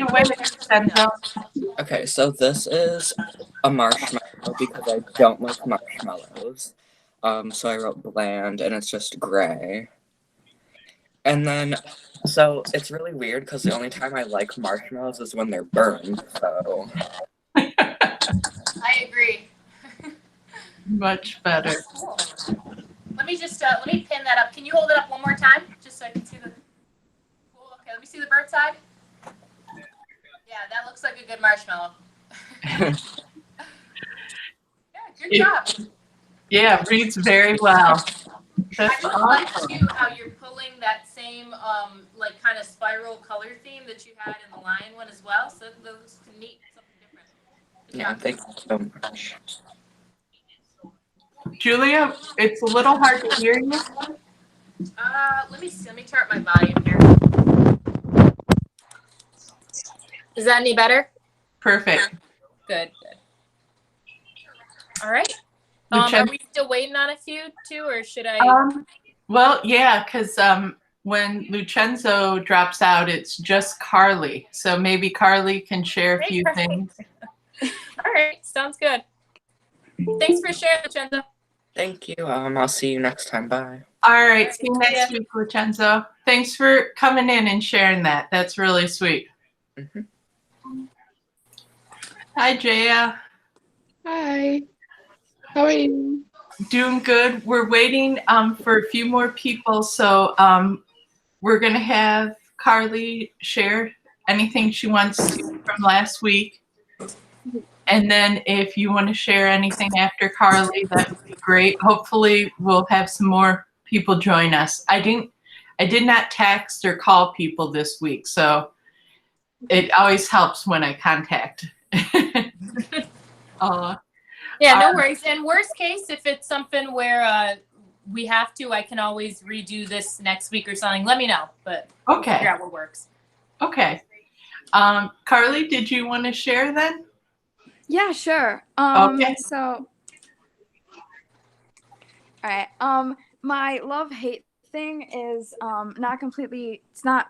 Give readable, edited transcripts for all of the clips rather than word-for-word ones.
away, Senzo. Okay, so this is a marshmallow because I don't like marshmallows. So I wrote bland, and it's just gray. And then, so it's really weird because the only time I like marshmallows is when they're burned. So I agree. Much better. Cool. Let me pin that up. Can you hold it up one more time, just so I can see the? Cool. Okay, let me see the bird side. Yeah, that looks like a good marshmallow. Yeah, good job. Yeah, reads very well. That's I really like too how you're pulling that same like kind of spiral color theme that you had in the lion one as well. So that looks neat, something different. Good yeah, job. thank you so much. Julia, it's a little hard to hear you. Let me see. Let me turn up my volume here. Is that any better? Perfect. Good. All right. Are we still waiting on a few too, or should I? Well, yeah, because when Lucenzo drops out, it's just Carly. So maybe Carly can share a few things. All right, sounds good. Thanks for sharing, Lucenzo. Thank you. I'll see you next time. Bye. All right, see you next week, Lucenzo. Thanks for coming in and sharing that. That's really sweet. Mm-hmm. Hi, Jaya. Hi. How are you? Doing good. We're waiting for a few more people, so we're going to have Carly share anything she wants to from last week. And then if you want to share anything after Carly, that would be great. Hopefully we'll have some more people join us. I did not text or call people this week, so it always helps when I contact. Yeah, no worries. And worst case, if it's something where we have to, I can always redo this next week or something. Let me know, but we'll figure out what works. Okay. Carly, did you want to share then? Yeah, sure. Okay. So, all right. My love-hate thing is not completely. It's not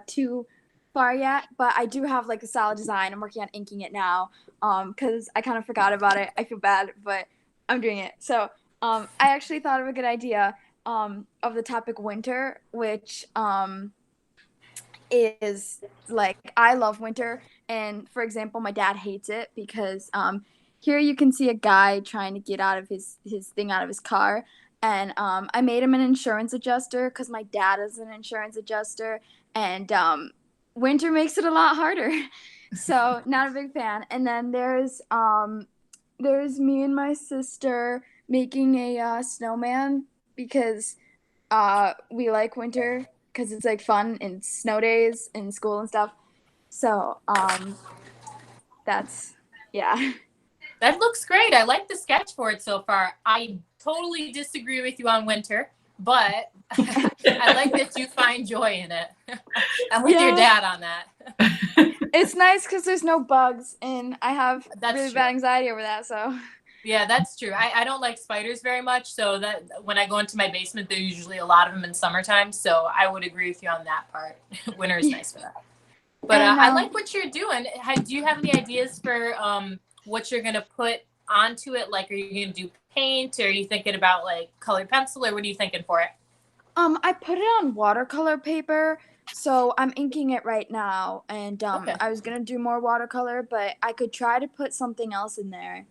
too far yet, but I do have like a solid design. I'm working on inking it now. Because I kind of forgot about it. I feel bad, but I'm doing it. So, I actually thought of a good idea of the topic winter, which is like I love winter, and for example, my dad hates it because here you can see a guy trying to get out of his thing out of his car, and I made him an insurance adjuster because my dad is an insurance adjuster, and winter makes it a lot harder. So not a big fan. And then there's me and my sister making a snowman because we like winter because it's like fun and snow days in school and stuff. So that's yeah. That looks great. I like the sketch for it so far. I totally disagree with you on winter, but I like that you find joy in it. I'm with your dad on that. It's nice because there's no bugs, and I have That's really true. bad anxiety over that. So yeah, that's true. I don't like spiders very much, so that when I go into my basement, there's usually a lot of them in summertime. So I would agree with you on that part. Winter is nice for that. But I like what you're doing. Do you have any ideas for what you're gonna put onto it? Like, are you gonna do paint, or are you thinking about like colored pencil, or what are you thinking for it? I put it on watercolor paper, so I'm inking it right now, and Okay. I was gonna do more watercolor, but I could try to put something else in there.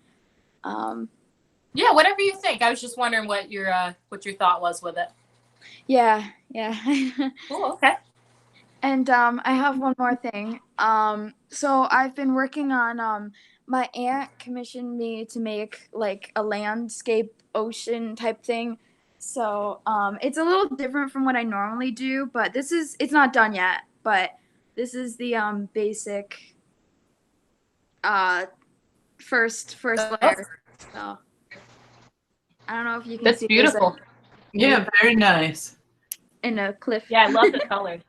Yeah, whatever you think. I was just wondering what your thought was with it. Yeah. Cool. Okay. And I have one more thing. So I've been working on my aunt commissioned me to make like a landscape ocean type thing. So it's a little different from what I normally do, but it's not done yet, but this is the basic first layer. So I don't know if you can see. That's beautiful. Yeah, very nice. In a cliff. Yeah, I love the colors.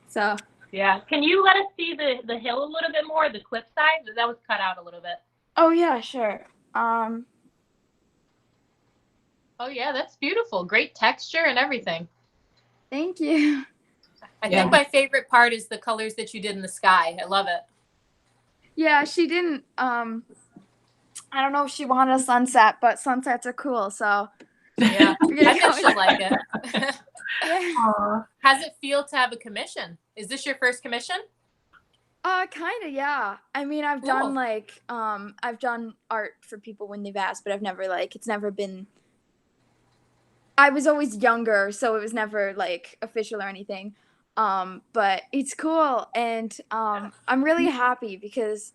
So yeah, can you let us see the hill a little bit more, the cliff side? That was cut out a little bit. Oh yeah, sure. Oh yeah, that's beautiful. Great texture and everything. Thank you. I think my favorite part is the colors that you did in the sky. I love it. Yeah, she didn't. I don't know if she wanted a sunset, but sunsets are cool. So yeah, I bet she'll like it. Yeah. How's it feel to have a commission? Is this your first commission? Kind of, yeah. I mean, I've done I've done art for people when they've asked, but I've never it's never been. I was always younger, so it was never official or anything. But it's cool, and I'm really happy because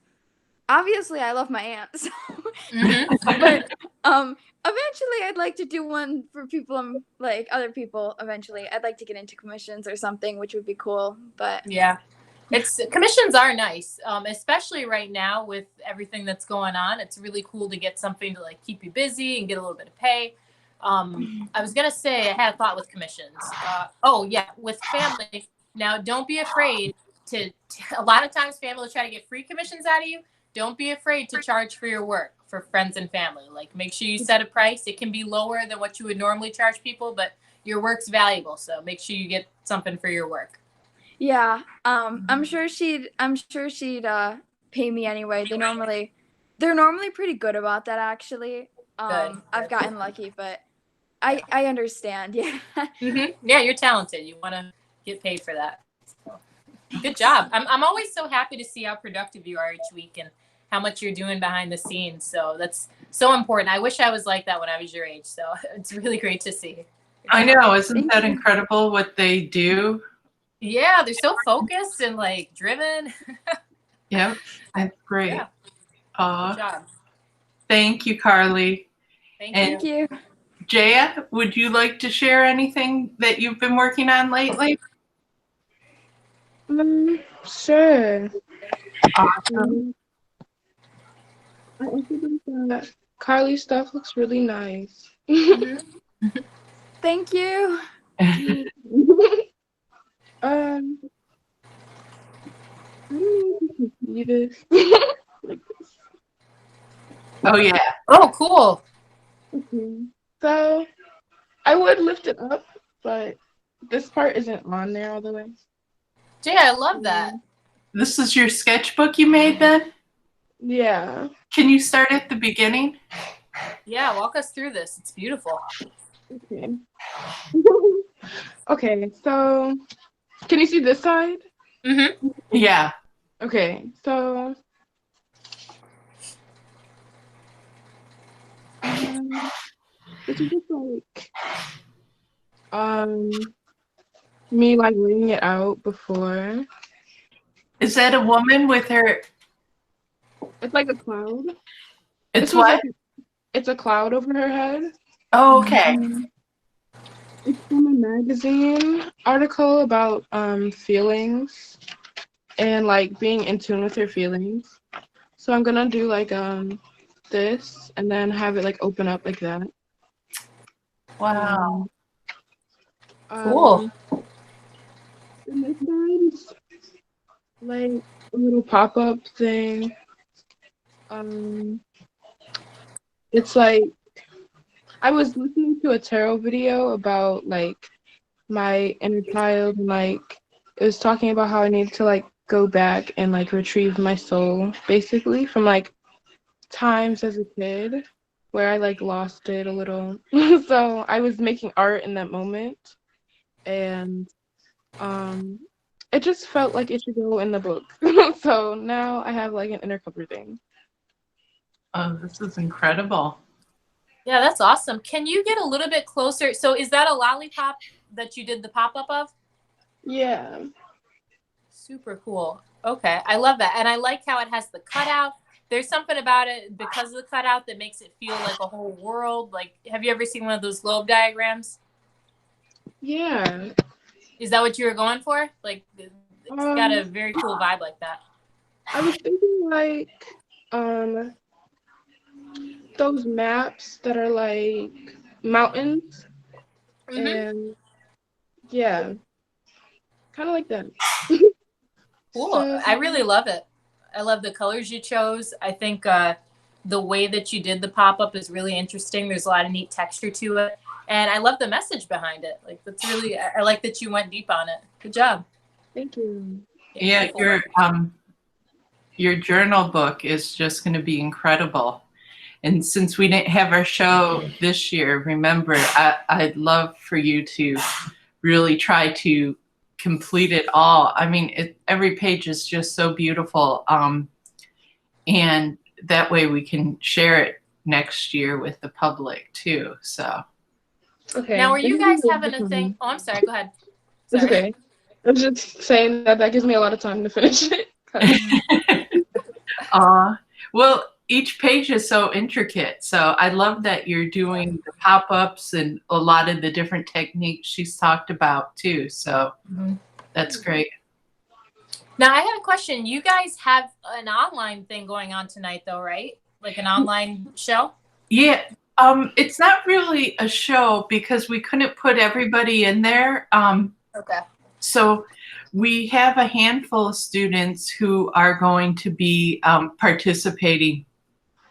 obviously I love my aunt. So but eventually I'd like to do one for people other people eventually. I'd like to get into commissions or something, which would be cool. But yeah. Commissions are nice, especially right now with everything that's going on. It's really cool to get something to keep you busy and get a little bit of pay. I was gonna say I had a thought with commissions. With family. Now, don't be afraid to. A lot of times, family will try to get free commissions out of you. Don't be afraid to charge for your work for friends and family. Make sure you set a price. It can be lower than what you would normally charge people, but your work's valuable, so make sure you get something for your work. Yeah, I'm sure she'd pay me anyway. They're normally pretty good about that actually. I've gotten lucky, but I understand. Yeah. Yeah, you're talented. You want to get paid for that. So, good job. I'm always so happy to see how productive you are each week and how much you're doing behind the scenes. So that's so important. I wish I was like that when I was your age. So it's really great to see. I know. Isn't that incredible what they do? Yeah, they're so focused and driven. Yep, that's great. Yeah. Good job. Thank you, Carly. Thank you. Jaya, would you like to share anything that you've been working on lately? Sure. Awesome. I also think that Carly's stuff looks really nice. Thank you. I don't know if you can see this. Like this. Oh yeah. Oh, cool. Okay. So I would lift it up, but this part isn't on there all the way. Jay, I love that. This is your sketchbook you made then? Yeah. Can you start at the beginning? Yeah, walk us through this. It's beautiful. Okay. Okay, so can you see this side? Yeah. Okay, so this is just me laying it out before. Is that a woman with her? It's like a cloud. It's what? It's a cloud over her head. Oh, okay. It's from a magazine article about feelings and being in tune with your feelings. So I'm gonna do this and then have it open up like that. Wow. Cool. And this side's a little pop-up thing. It's I was listening to a tarot video about my inner child and it was talking about how I need to go back and retrieve my soul basically from times as a kid where I lost it a little. So I was making art in that moment and it just felt like it should go in the book. So now I have an inner cover thing. Oh, this is incredible. Yeah, that's awesome. Can you get a little bit closer? So is that a lollipop that you did the pop-up of? Yeah. Super cool. Okay, I love that. And I like how it has the cutout. There's something about it because of the cutout that makes it feel like a whole world. Have you ever seen one of those globe diagrams? Yeah. Is that what you were going for? It's got a very cool vibe like that. I was thinking those maps that are mountains and yeah, kind of like that. Cool. So, I really love it. I love the colors you chose. I think the way that you did the pop-up is really interesting. There's a lot of neat texture to it. And I love the message behind it. Like, that's really, I like that you went deep on it. Good job. Thank you. Yeah, your journal book is just going to be incredible. And since we didn't have our show this year, remember, I'd love for you to really try to complete it all. I mean, every page is just so beautiful. And that way we can share it next year with the public too. So. Okay. Now, are you guys having a thing? Oh, I'm sorry. Go ahead. It's Sorry. okay. I'm just saying that gives me a lot of time to finish it. Well, each page is so intricate. So I love that you're doing the pop-ups and a lot of the different techniques she's talked about too. So that's great. Now, I have a question. You guys have an online thing going on tonight, though, right? Like an online show? Yeah. It's not really a show because we couldn't put everybody in there. Okay. So we have a handful of students who are going to be participating,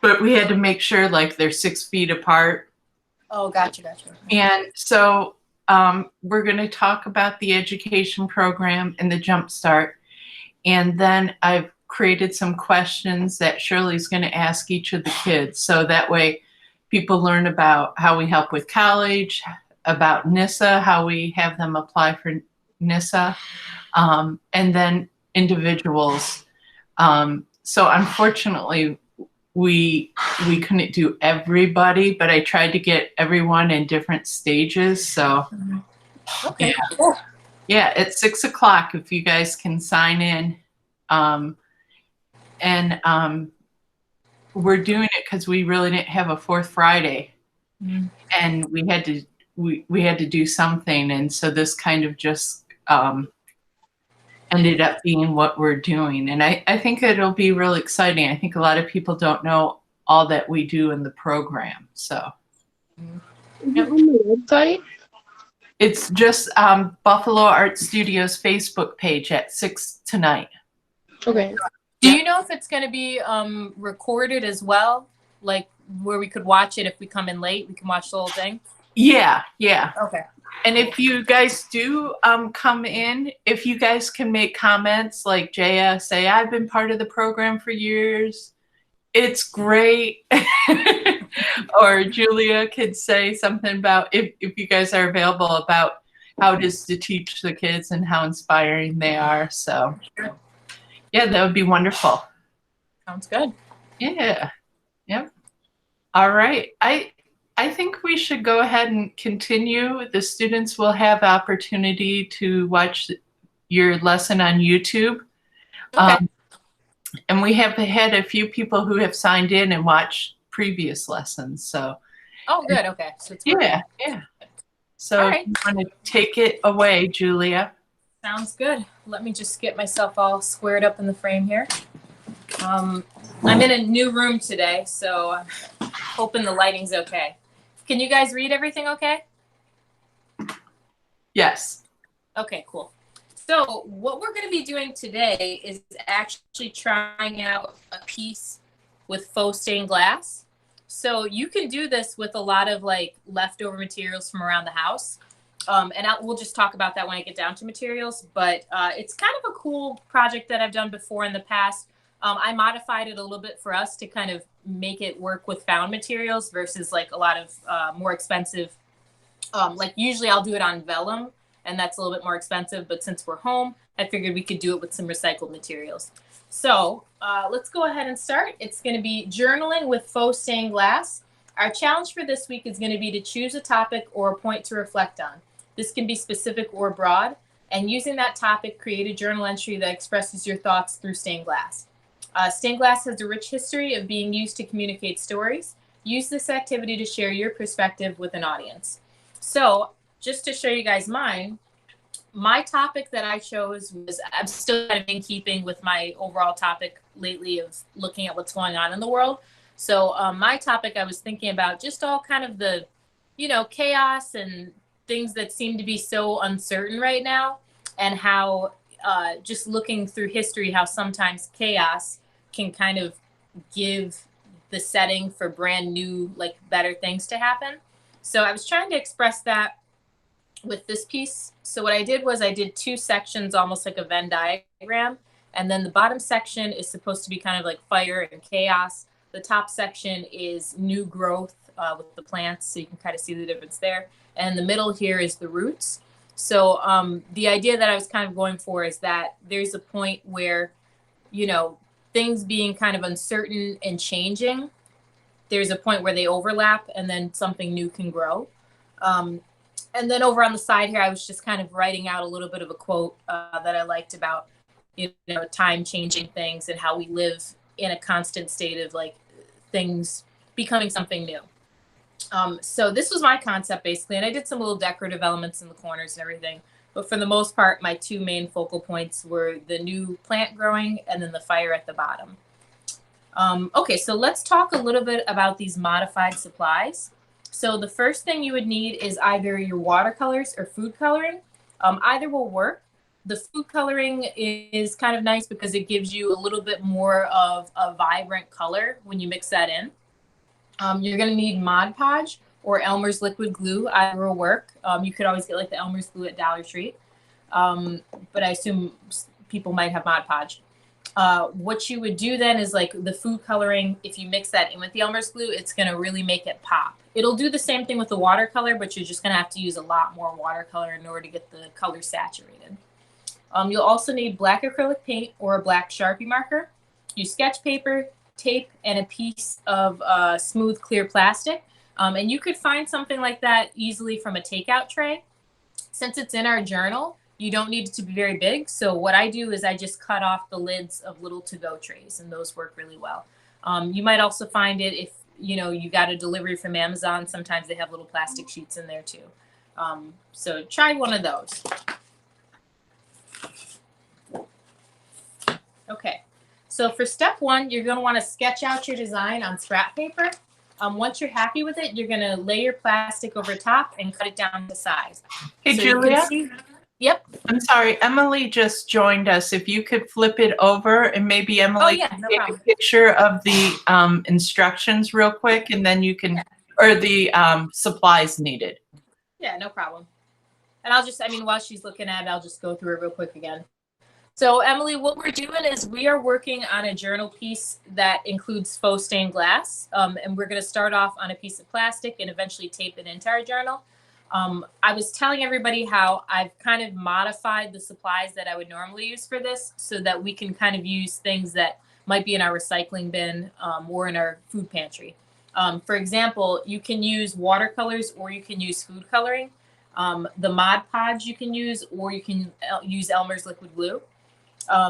but we had to make sure like they're 6 feet apart. Oh, gotcha. And so we're going to talk about the education program and the Jump Start. And then I've created some questions that Shirley's going to ask each of the kids. So that way people learn about how we help with college, about NISA, how we have them apply for NISA, and then individuals. So unfortunately, we couldn't do everybody, but I tried to get everyone in different stages. So Okay. yeah. Cool. Yeah, it's 6 o'clock if you guys can sign in. We're doing it because we really didn't have a fourth Friday. And we had to do something. And so this kind of just ended up being what we're doing. And I think it'll be really exciting. I think a lot of people don't know all that we do in the program. So Is it on the website? it's just Buffalo Art Studios Facebook page at 6 tonight. Okay. Do you know if it's going to be recorded as well? Like where we could watch it if we come in late, we can watch the whole thing? Yeah. Okay. And if you guys do come in, if you guys can make comments like Jaya, say, I've been part of the program for years. It's great. Or Julia could say something about, if you guys are available, about how it is to teach the kids and how inspiring they are. So yeah, that would be wonderful. Sounds good. Yeah. Yep. All right. I think we should go ahead and continue. The students will have opportunity to watch your lesson on YouTube. Okay. And we have had a few people who have signed in and watched previous lessons. So Oh, good. Okay. So it's yeah. So all right. you want to take it away, Julia? Sounds good. Let me just get myself all squared up in the frame here. I'm in a new room today, so I'm hoping the lighting's okay. Can you guys read everything okay? Yes. Okay, cool. So what we're going to be doing today is actually trying out a piece with faux stained glass. So you can do this with a lot of like leftover materials from around the house. We'll just talk about that when I get down to materials, but it's kind of a cool project that I've done before in the past. I modified it a little bit for us to kind of make it work with found materials versus like a lot of more expensive. Like usually I'll do it on vellum, and that's a little bit more expensive, but since we're home, I figured we could do it with some recycled materials. So let's go ahead and start. It's going to be journaling with faux stained glass. Our challenge for this week is going to be to choose a topic or a point to reflect on. This can be specific or broad, and using that topic, create a journal entry that expresses your thoughts through stained glass. Stained glass has a rich history of being used to communicate stories. Use this activity to share your perspective with an audience. So just to show you guys mine, my topic that I chose was, I'm still kind of in keeping with my overall topic lately of looking at what's going on in the world. So my topic, I was thinking about just all kind of the, chaos and things that seem to be so uncertain right now, and how just looking through history, how sometimes chaos can kind of give the setting for brand new, like better things to happen. So I was trying to express that with this piece. So what I did was I did two sections, almost like a Venn diagram. And then the bottom section is supposed to be kind of like fire and chaos. The top section is new growth with the plants. So you can kind of see the difference there. And the middle here is the roots. So the idea that I was kind of going for is that there's a point where, you know, things being kind of uncertain and changing, there's a point where they overlap and then something new can grow. And then over on the side here, I was just kind of writing out a little bit of a quote that I liked about, you know, time changing things and how we live in a constant state of like things becoming something new. So this was my concept basically, and I did some little decorative elements in the corners and everything. But for the most part, my two main focal points were the new plant growing and then the fire at the bottom. Okay, so let's talk a little bit about these modified supplies. So the first thing you would need is either your watercolors or food coloring. Either will work. The food coloring is kind of nice because it gives you a little bit more of a vibrant color when you mix that in. You're going to need Mod Podge or Elmer's liquid glue. Either will work. You could always get like the Elmer's glue at Dollar Tree, but I assume people might have Mod Podge. What you would do then is like the food coloring, if you mix that in with the Elmer's glue, it's going to really make it pop. It'll do the same thing with the watercolor, but you're just going to have to use a lot more watercolor in order to get the color saturated. You'll also need black acrylic paint or a black Sharpie marker. Use sketch paper, tape, and a piece of smooth clear plastic. And you could find something like that easily from a takeout tray. Since it's in our journal, you don't need it to be very big. So what I do is I just cut off the lids of little to-go trays, and those work really well. You might also find it if, you know, you got a delivery from Amazon. Sometimes they have little plastic sheets in there too. So try one of those. Okay, so for step one, you're going to want to sketch out your design on scrap paper. Once you're happy with it, you're going to lay your plastic over top and cut it down to size. Hey, So Julia? Yep. I'm sorry, Emily just joined us. If you could flip it over and maybe Emily no can take problem. a picture of the instructions real quick, and then you can, or the supplies needed. Yeah, no problem. And I'll just, I mean, while she's looking at it, I'll just go through it real quick again. So Emily, what we're doing is we are working on a journal piece that includes faux stained glass. And we're going to start off on a piece of plastic and eventually tape it into our journal. I was telling everybody how I've kind of modified the supplies that I would normally use for this so that we can kind of use things that might be in our recycling bin or in our food pantry. For example, you can use watercolors or you can use food coloring. The Mod Podge you can use, or you can use Elmer's liquid glue.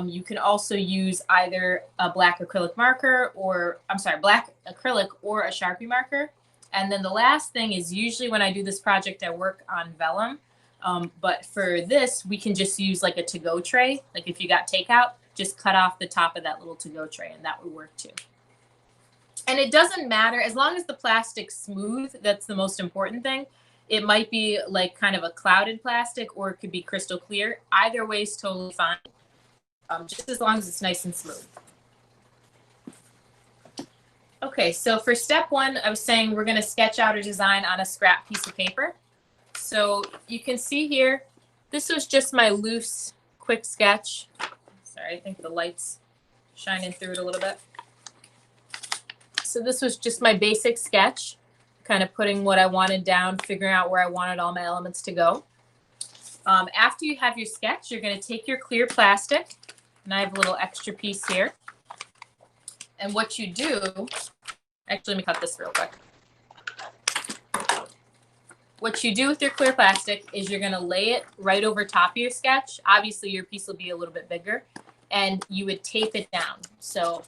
You can also use either a black acrylic marker or, I'm sorry, black acrylic or a Sharpie marker. And then the last thing is usually when I do this project, I work on vellum. But for this, we can just use like a to-go tray. Like if you got takeout, just cut off the top of that little to-go tray and that would work too. And it doesn't matter, as long as the plastic's smooth, that's the most important thing. It might be like kind of a clouded plastic or it could be crystal clear. Either way is totally fine. Just as long as it's nice and smooth. Okay, so for step one, I was saying we're going to sketch out a design on a scrap piece of paper. So you can see here, this was just my loose, quick sketch. Sorry, I think the light's shining through it a little bit. So this was just my basic sketch, kind of putting what I wanted down, figuring out where I wanted all my elements to go. After you have your sketch, you're going to take your clear plastic, and I have a little extra piece here. And what you do, actually, let me cut this real quick. What you do with your clear plastic is you're going to lay it right over top of your sketch. Obviously, your piece will be a little bit bigger, and you would tape it down. So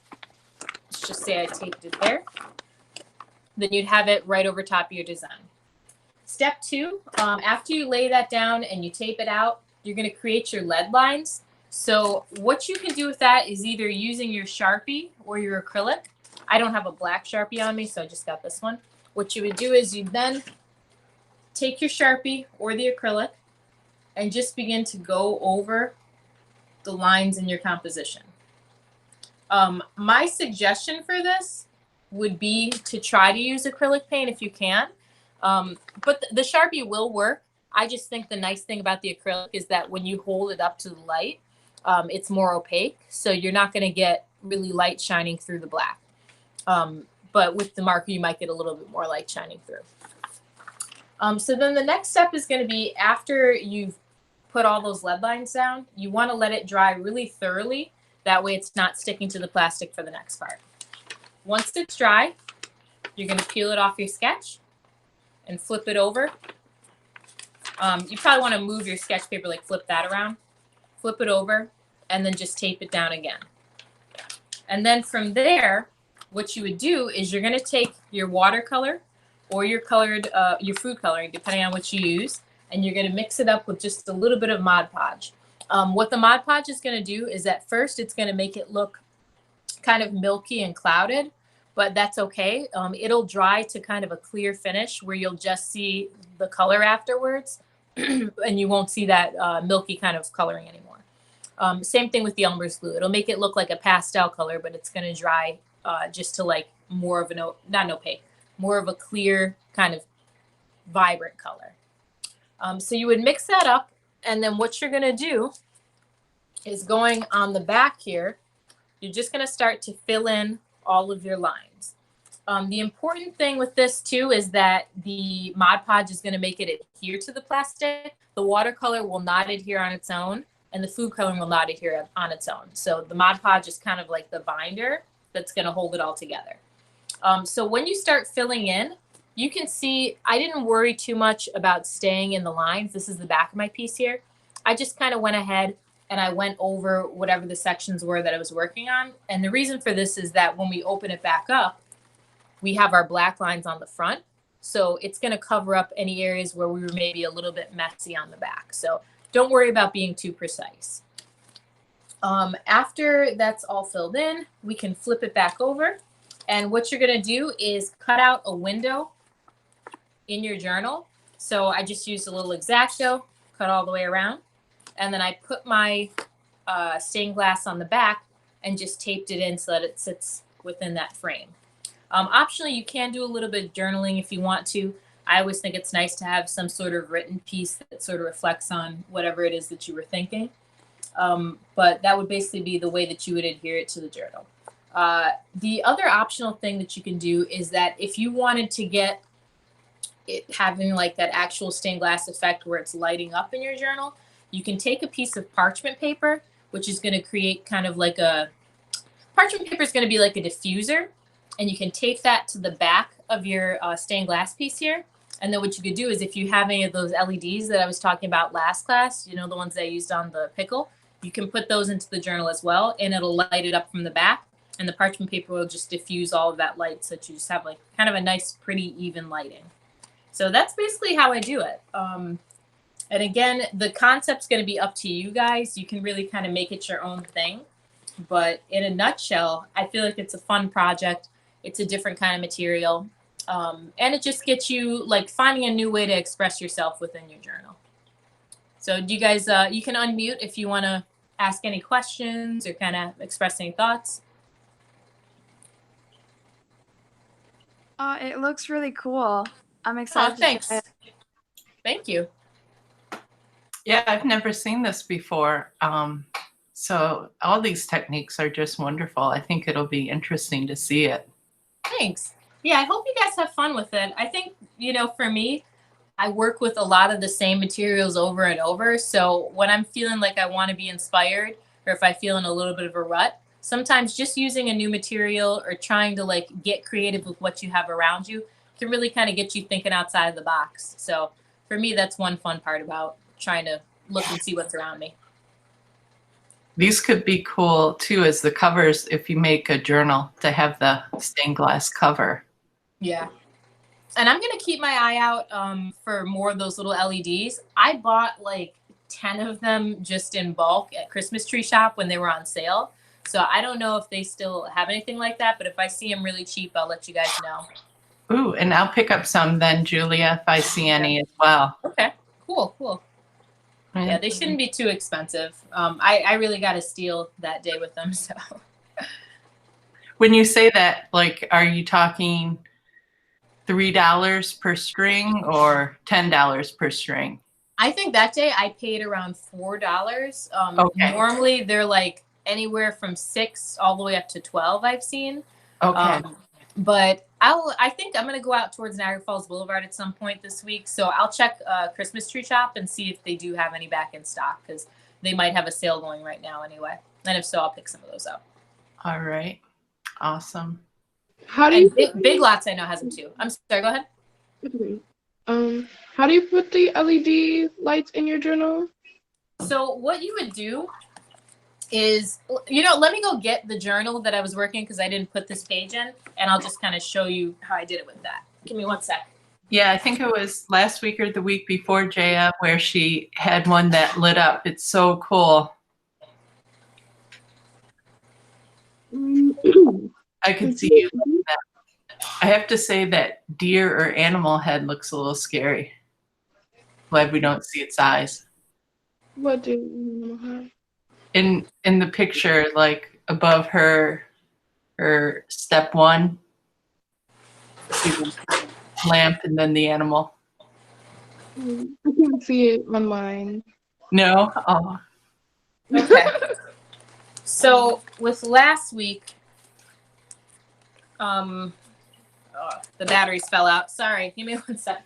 let's just say I taped it there. Then you'd have it right over top of your design. Step two, after you lay that down and you tape it out, you're going to create your lead lines. So what you can do with that is either using your Sharpie or your acrylic. I don't have a black Sharpie on me, so I just got this one. What you would do is you then take your Sharpie or the acrylic and just begin to go over the lines in your composition. My suggestion for this would be to try to use acrylic paint if you can. But the Sharpie will work. I just think the nice thing about the acrylic is that when you hold it up to the light, it's more opaque. So you're not going to get really light shining through the black. But with the marker, you might get a little bit more light shining through. So then the next step is going to be after you've put all those lead lines down, you want to let it dry really thoroughly. That way it's not sticking to the plastic for the next part. Once it's dry, you're going to peel it off your sketch and flip it over. You probably want to move your sketch paper, like flip that around, flip it over, and then just tape it down again. And then from there, what you would do is you're going to take your watercolor or your colored, your food coloring, depending on what you use, and you're going to mix it up with just a little bit of Mod Podge. What the Mod Podge is going to do is at first it's going to make it look kind of milky and clouded, but that's okay. It'll dry to kind of a clear finish where you'll just see the color afterwards and you won't see that milky kind of coloring anymore. Same thing with the Elmer's glue. It'll make it look like a pastel color, but it's going to dry just to like more of an, not an opaque, more of a clear kind of vibrant color. So you would mix that up, and then what you're going to do is going on the back here, you're just going to start to fill in all of your lines. The important thing with this too is that the Mod Podge is going to make it adhere to the plastic. The watercolor will not adhere on its own, and the food coloring will not adhere on its own. So the Mod Podge is kind of like the binder that's going to hold it all together. So when you start filling in, you can see I didn't worry too much about staying in the lines. This is the back of my piece here. I just kind of went ahead and I went over whatever the sections were that I was working on. And the reason for this is that when we open it back up, we have our black lines on the front. So it's going to cover up any areas where we were maybe a little bit messy on the back. So don't worry about being too precise. After that's all filled in, we can flip it back over. And what you're going to do is cut out a window in your journal. So I just used a little X-Acto, cut all the way around. And then I put my stained glass on the back and just taped it in so that it sits within that frame. Optionally, you can do a little bit of journaling if you want to. I always think it's nice to have some sort of written piece that sort of reflects on whatever it is that you were thinking. But that would basically be the way that you would adhere it to the journal. The other optional thing that you can do is that if you wanted to get it having like that actual stained glass effect where it's lighting up in your journal, you can take a piece of parchment paper, which is going to create kind of like a, parchment paper is going to be like a diffuser, and you can tape that to the back of your stained glass piece here. And then what you could do is if you have any of those LEDs that I was talking about last class, you know, the ones that I used on the pickle, you can put those into the journal as well, and it'll light it up from the back. And the parchment paper will just diffuse all of that light so that you just have like kind of a nice, pretty, even lighting. So that's basically how I do it. And again, the concept's going to be up to you guys. You can really kind of make it your own thing. But in a nutshell, I feel like it's a fun project. It's a different kind of material. And it just gets you like finding a new way to express yourself within your journal. So do you guys, you can unmute if you want to ask any questions or kind of express any thoughts. It looks really cool. I'm excited. Oh, thanks. Thank you. Yeah, I've never seen this before. So all these techniques are just wonderful. I think it'll be interesting to see it. Thanks. Yeah, I hope you guys have fun with it. I think, you know, for me, I work with a lot of the same materials over and over. So when I'm feeling like I want to be inspired, or if I feel in a little bit of a rut, sometimes just using a new material or trying to like get creative with what you have around you can really kind of get you thinking outside of the box. So for me, that's one fun part about trying to look and see what's around me. These could be cool too as the covers if you make a journal to have the stained glass cover. Yeah. And I'm going to keep my eye out for more of those little LEDs. I bought like 10 of them just in bulk at Christmas Tree Shop when they were on sale. So I don't know if they still have anything like that, but if I see them really cheap, I'll let you guys know. Ooh, and I'll pick up some then, Julia, if I see any as well. Okay, cool, cool. Yeah, they shouldn't be too expensive. I really got a steal that day with them. So when you say that, like, are you talking $3 per string or $10 per string? I think that day I paid around $4. Okay. Normally they're like anywhere from 6 all the way up to 12 I've seen. Okay. But I think I'm gonna go out towards Niagara Falls Boulevard at some point this week. So I'll check Christmas Tree Shop and see if they do have any back in stock, because they might have a sale going right now anyway. And if so, I'll pick some of those up. All right. Awesome. How do you And Big Lots I know has them too. I'm sorry, go ahead. How do you put the LED lights in your journal? So what you would do is, let me go get the journal that I was working, because I didn't put this page in, and I'll just kind of show you how I did it with that. Give me 1 sec. Yeah, I think it was last week or the week before, Jaya, where she had one that lit up. It's so cool. I could see you like that. I have to say that deer or animal head looks a little scary. Glad we don't see its eyes. What do you have? In the picture, like above her step one, see the lamp and then the animal. I can't see it on mine. No? Oh. Okay. So with last week, the batteries fell out. Sorry, give me 1 second.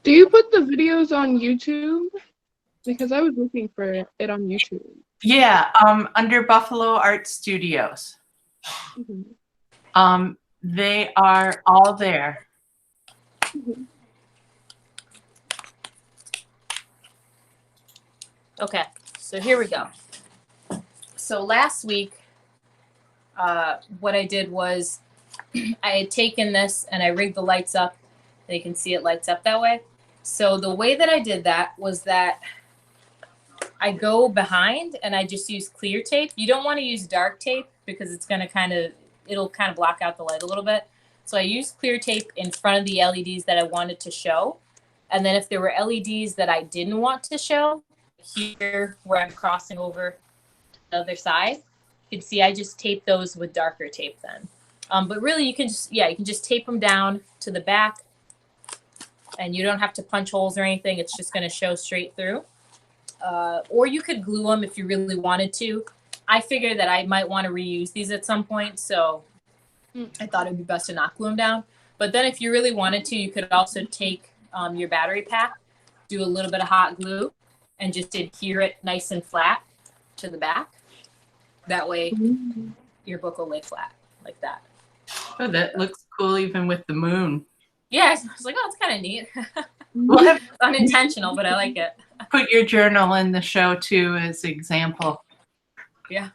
Do you put the videos on YouTube? Because I was looking for it on YouTube. Yeah, under Buffalo Art Studios. Mm-hmm. They are all there. Mm-hmm. Okay, so here we go. So last week, what I did was I had taken this and I rigged the lights up, and you can see it lights up that way. So the way that I did that was that I go behind and I just use clear tape. You don't want to use dark tape because it's going to it'll kind of block out the light a little bit. So I used clear tape in front of the LEDs that I wanted to show. And then if there were LEDs that I didn't want to show, here where I'm crossing over the other side, you can see I just taped those with darker tape then. But really you can just tape them down to the back, and you don't have to punch holes or anything. It's just going to show straight through. Or you could glue them if you really wanted to. I figured that I might want to reuse these at some point, so I thought it would be best to not glue them down. But then if you really wanted to, you could also take your battery pack, do a little bit of hot glue, and just adhere it nice and flat to the back. That way your book will lay flat like that. Oh, that looks cool even with the moon. Yeah, I was like, oh, it's kind of neat. Well, it's unintentional, but I like it. Put your journal in the show too as example. Yeah.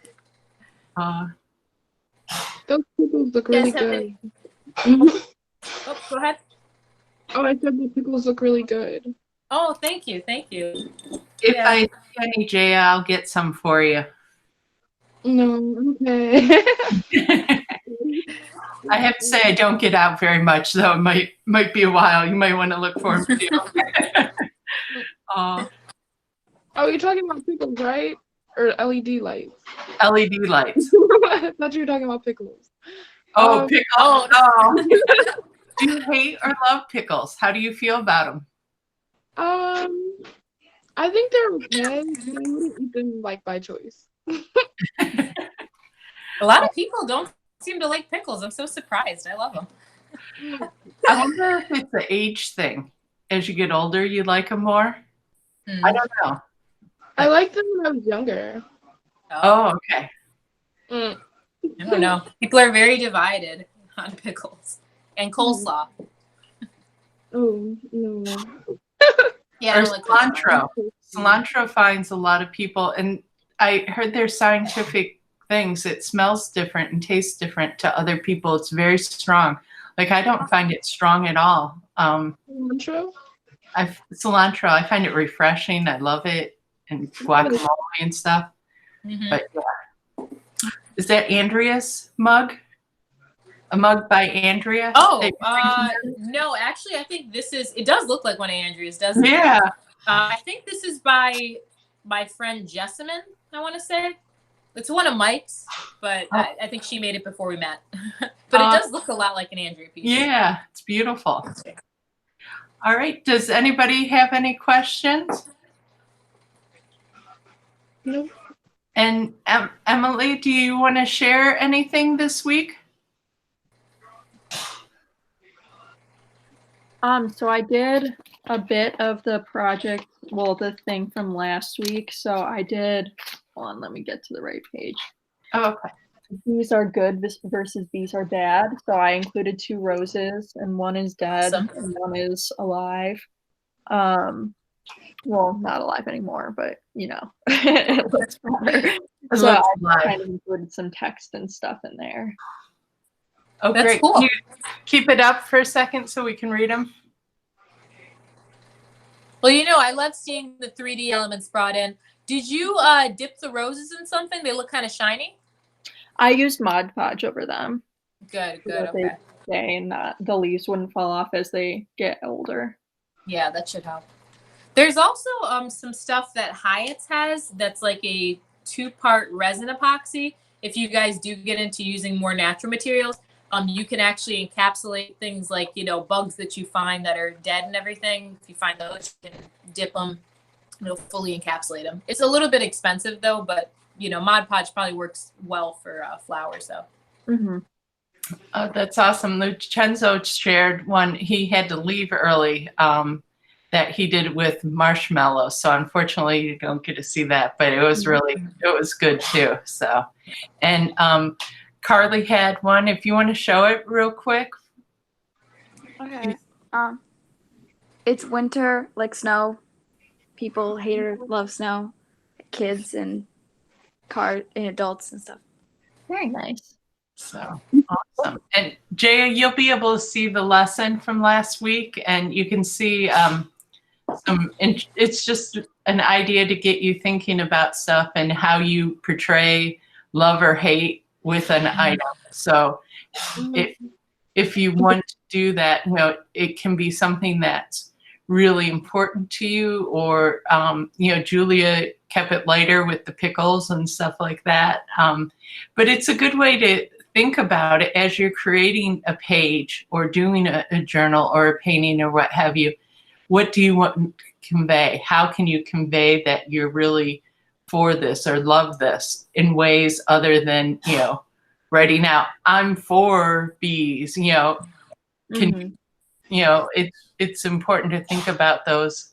Those pickles look really good. Oh, go ahead. Oh, I said the pickles look really good. Oh, thank you. Thank you. If I see any, Jaya, I'll get some for you. No, okay. I have to say I don't get out very much, so it might be a while. You might want to look for them too. Oh, you're talking about pickles, right? Or LED lights? LED lights. I thought you were talking about pickles. Oh, pickles. Oh. Do you hate or love pickles? How do you feel about them? I think they're okay. I wouldn't eat them like by choice. A lot of people don't seem to like pickles. I'm so surprised. I love them. I wonder if it's an age thing. As you get older, you like them more? I don't know. I liked them when I was younger. Oh, okay. I don't know. People are very divided on pickles and coleslaw. Oh, no. Yeah, Or I like cilantro. Cilantro finds a lot of people, and I heard there's scientific things. It smells different and tastes different to other people. It's very strong. Like, I don't find it strong at all. Cilantro? Cilantro, I find it refreshing. I love it, and guacamole and stuff. Mm-hmm. But yeah. Is that Andrea's mug? a mug by Andrea? Oh, that you're thinking no, actually, I think this is, it does look like one of Andrea's, doesn't of? it? Yeah. I think this is by my friend Jessamine, I want to say. It's one of Mike's, but I think she made it before we met. But it does look a lot like an Andrea piece. Yeah, it's beautiful. All right. Does anybody have any questions? No. And Emily, do you want to share anything this week? So I did a bit of the project, well, the thing from last week. So I did, hold on, let me get to the right page. Oh, okay. These are good versus these are bad. So I included 2 roses, and one is dead Awesome. and one is alive. Well, not alive anymore, but you know, it looks better. So I kind of included some text and stuff in there. Oh, That's great. cool. Can you keep it up for a second so we can read them? Well, you know, I love seeing the 3D elements brought in. Did you dip the roses in something? They look kind of shiny. I used Mod Podge over them. Good, So good, that they okay. stay and that the leaves wouldn't fall off as they get older. Yeah, that should help. There's also some stuff that Hyatt's has that's like a 2-part resin epoxy. If you guys do get into using more natural materials, you can actually encapsulate things like, you know, bugs that you find that are dead and everything. If you find those, you can dip them. It'll fully encapsulate them. It's a little bit expensive though, but you know, Mod Podge probably works well for flowers though. Mm-hmm. Oh, that's awesome. Lucenzo shared one. He had to leave early that he did with marshmallows. So unfortunately, you don't get to see that, but it was really, it was good too. So, and Carly had one. If you want to show it real quick. Okay. It's winter, like snow. People hate or love snow. Kids and adults and stuff. Very nice. So awesome. And Jaya, you'll be able to see the lesson from last week, and you can see it's just an idea to get you thinking about stuff and how you portray love or hate with an item. So if you want to do that, you know, it can be something that's really important to you, or you know, Julia kept it lighter with the pickles and stuff like that. But it's a good way to think about it as you're creating a page or doing a journal or a painting or what have you. What do you want to convey? How can you convey that you're really for this or love this in ways other than, you know, writing out, I'm for bees, you know, can, you know, it's important to think about those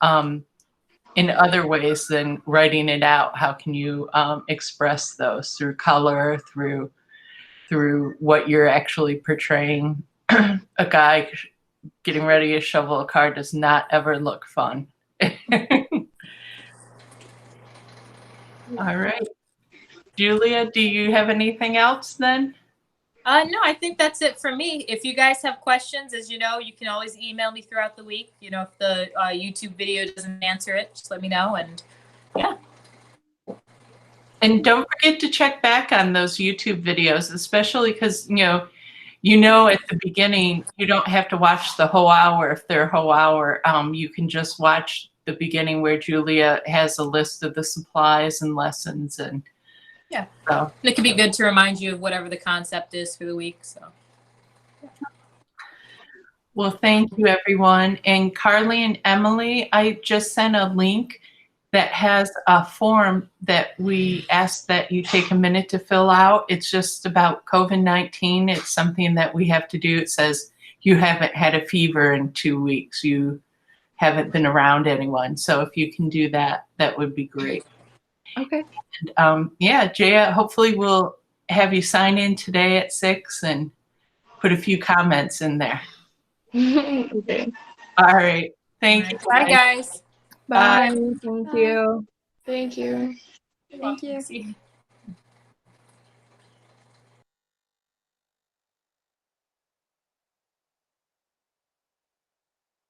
in other ways than writing it out. How can you express those through color, through what you're actually portraying? A guy getting ready to shovel a car does not ever look fun. All right. Julia, do you have anything else then? No, I think that's it for me. If you guys have questions, as you know, you can always email me throughout the week. You know, if the YouTube video doesn't answer it, just let me know. And yeah. And don't forget to check back on those YouTube videos, especially because, you know, at the beginning, you don't have to watch the whole hour. If they're a whole hour, you can just watch the beginning where Julia has a list of the supplies and lessons. And yeah, so it can be good to remind you of whatever the concept is for the week. So, well, thank you, everyone. And Carly and Emily, I just sent a link that has a form that we ask that you take a minute to fill out. It's just about COVID-19. It's something that we have to do. It says you haven't had a fever in 2 weeks. You haven't been around anyone. So if you can do that, that would be great. Okay. And yeah, Jaya, hopefully we'll have you sign in today at 6 and put a few comments in there. Okay. All right. Thank you. Bye, guys. Bye. Thank you. Thank you. Thank you. See you.